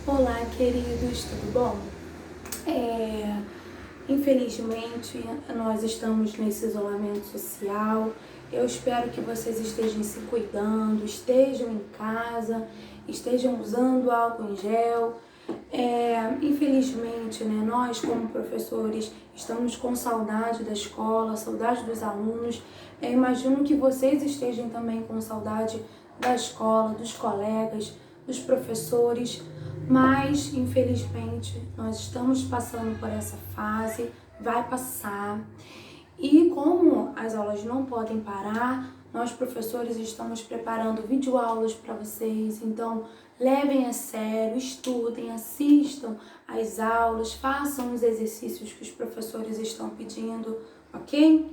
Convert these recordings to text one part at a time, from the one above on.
Olá, queridos, tudo bom? Infelizmente, nós estamos nesse isolamento social. Eu espero que vocês estejam se cuidando, estejam em casa, estejam usando álcool em gel. Infelizmente, né, nós como professores estamos com saudade da escola, saudade dos alunos. Eu imagino que vocês estejam também com saudade da escola, dos colegas, dos professores. Mas, infelizmente, nós estamos passando por essa fase, vai passar. E como as aulas não podem parar, nós professores estamos preparando videoaulas para vocês. Então, levem a sério, estudem, assistam às aulas, façam os exercícios que os professores estão pedindo, ok?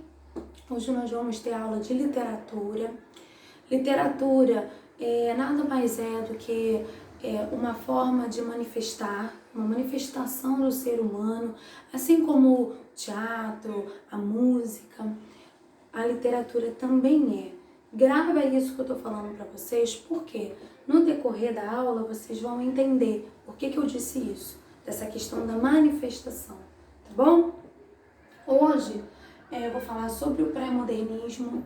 Hoje nós vamos ter aula de literatura. Literatura nada mais é do que uma forma de manifestar, uma manifestação do ser humano, assim como o teatro, a música, a literatura também é. Grava isso que eu tô falando para vocês, porque no decorrer da aula vocês vão entender por que eu disse isso, dessa questão da manifestação, tá bom? Hoje eu vou falar sobre o pré-modernismo.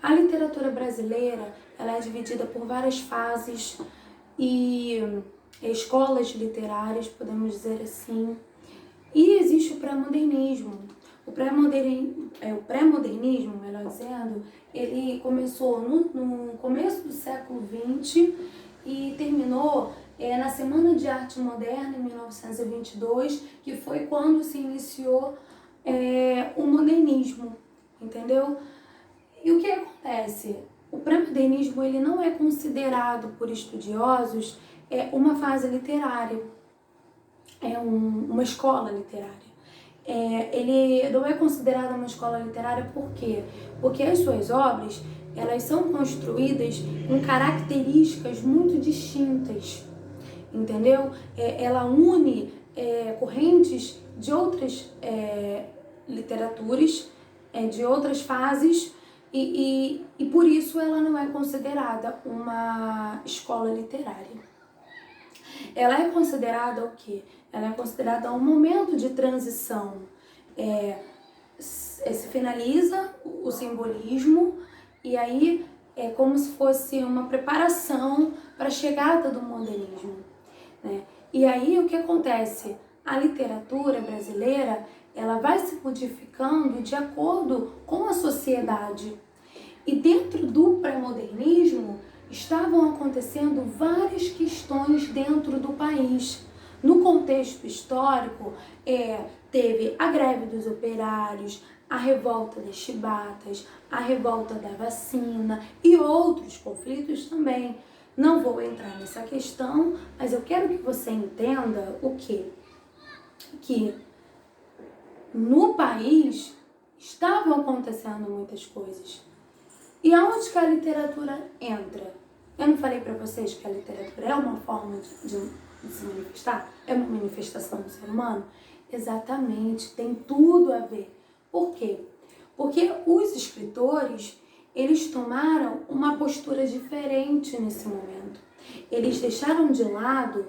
A literatura brasileira, ela é dividida por várias fases e escolas literárias, podemos dizer assim. E existe o pré-modernismo. O pré-modernismo, melhor dizendo, ele começou no começo do século XX e terminou na Semana de Arte Moderna, em 1922, que foi quando se iniciou o modernismo, entendeu? E o que acontece? O pré-modernismo ele não é considerado por estudiosos uma fase literária, uma escola literária. Ele não é considerado uma escola literária por quê? Porque as suas obras elas são construídas com características muito distintas, entendeu? Ela une correntes de outras literaturas, de outras fases, e por isso ela não é considerada uma escola literária. Ela é considerada o quê? Ela é considerada um momento de transição. Se finaliza o simbolismo e aí é como se fosse uma preparação para a chegada do modernismo, né? E aí o que acontece? A literatura brasileira ela vai se modificando de acordo com a sociedade. E dentro do pré-modernismo estavam acontecendo várias questões dentro do país. No contexto histórico, teve a greve dos operários, a revolta das chibatas, a revolta da vacina e outros conflitos também. Não vou entrar nessa questão, mas eu quero que você entenda o quê? Que no país estavam acontecendo muitas coisas. E aonde que a literatura entra? Eu não falei para vocês que a literatura é uma forma de se manifestar? É uma manifestação do ser humano? Exatamente, tem tudo a ver. Por quê? Porque os escritores, eles tomaram uma postura diferente nesse momento. Eles deixaram de lado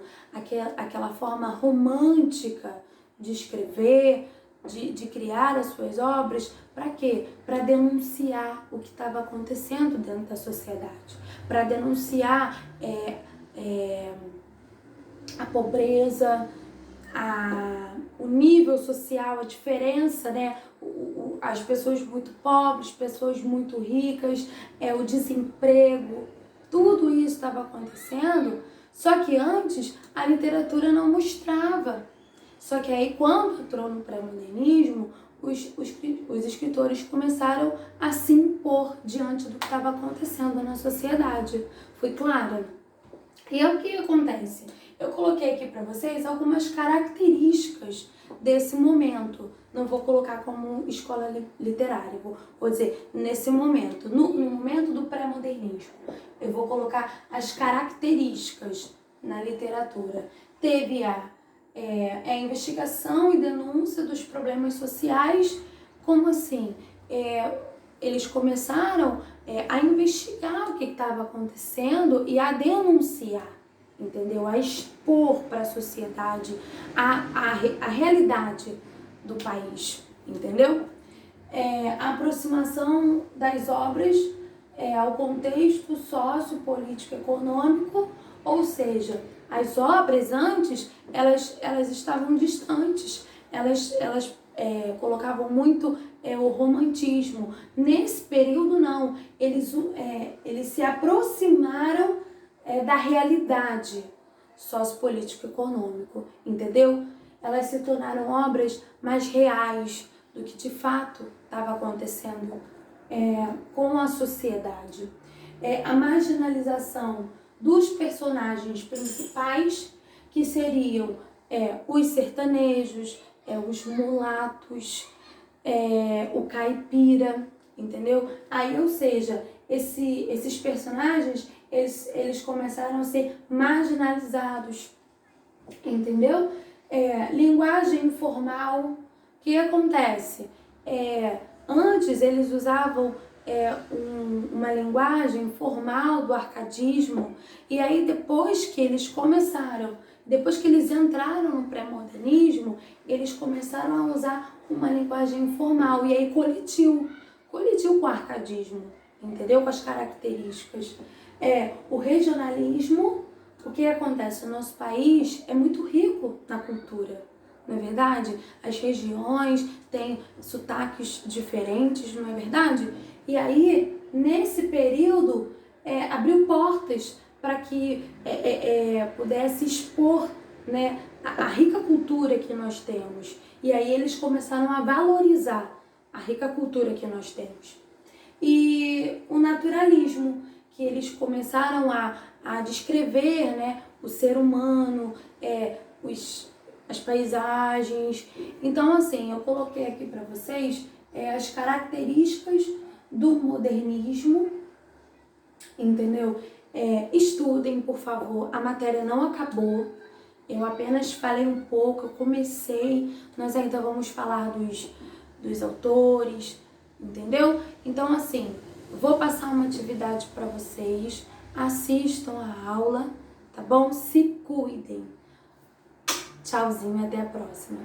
aquela forma romântica de escrever, de criar as suas obras, para quê? Para denunciar o que estava acontecendo dentro da sociedade, para denunciar a pobreza, o nível social, a diferença, né? As pessoas muito pobres, pessoas muito ricas, o desemprego, tudo isso estava acontecendo, só que antes a literatura não mostrava. Só que aí, quando entrou no pré-modernismo, os escritores começaram a se impor diante do que estava acontecendo na sociedade. Foi claro? E é o que acontece? Eu coloquei aqui para vocês algumas características desse momento. Não vou colocar como escola literária, vou dizer nesse momento, no momento do pré-modernismo. Eu vou colocar as características na literatura. Teve a investigação e denúncia dos problemas sociais. Como assim? Eles começaram a investigar o que estava acontecendo e a denunciar. entendeu? A expor para a sociedade a realidade do país, entendeu? A aproximação das obras ao contexto sociopolítico econômico, ou seja, as obras antes, elas estavam distantes, elas colocavam muito o romantismo. Nesse período, não, eles se aproximaram da realidade sociopolítico-econômico, entendeu? Elas se tornaram obras mais reais do que de fato estava acontecendo com a sociedade. A marginalização dos personagens principais, que seriam os sertanejos, os mulatos, o caipira, entendeu? Aí, ou seja, esses personagens, eles começaram a ser marginalizados, entendeu? Linguagem informal, o que acontece? Antes eles usavam uma linguagem formal do arcadismo, e aí depois que eles entraram no pré-modernismo, eles começaram a usar uma linguagem informal, e aí colidiu com o arcadismo, entendeu? Com as características. O regionalismo, o que acontece? O nosso país é muito rico na cultura, não é verdade? As regiões têm sotaques diferentes, não é verdade? E aí, nesse período, abriu portas para que pudesse expor, né, a rica cultura que nós temos. E aí eles começaram a valorizar a rica cultura que nós temos. E o naturalismo, que eles começaram a descrever, né, o ser humano, as paisagens. Então, assim, eu coloquei aqui para vocês as características do modernismo, entendeu? Estudem, por favor, a matéria não acabou, eu apenas falei um pouco, eu comecei, nós ainda vamos falar dos autores, entendeu? Então, assim, vou passar uma atividade para vocês, assistam a aula, tá bom? Se cuidem. Tchauzinho, até a próxima.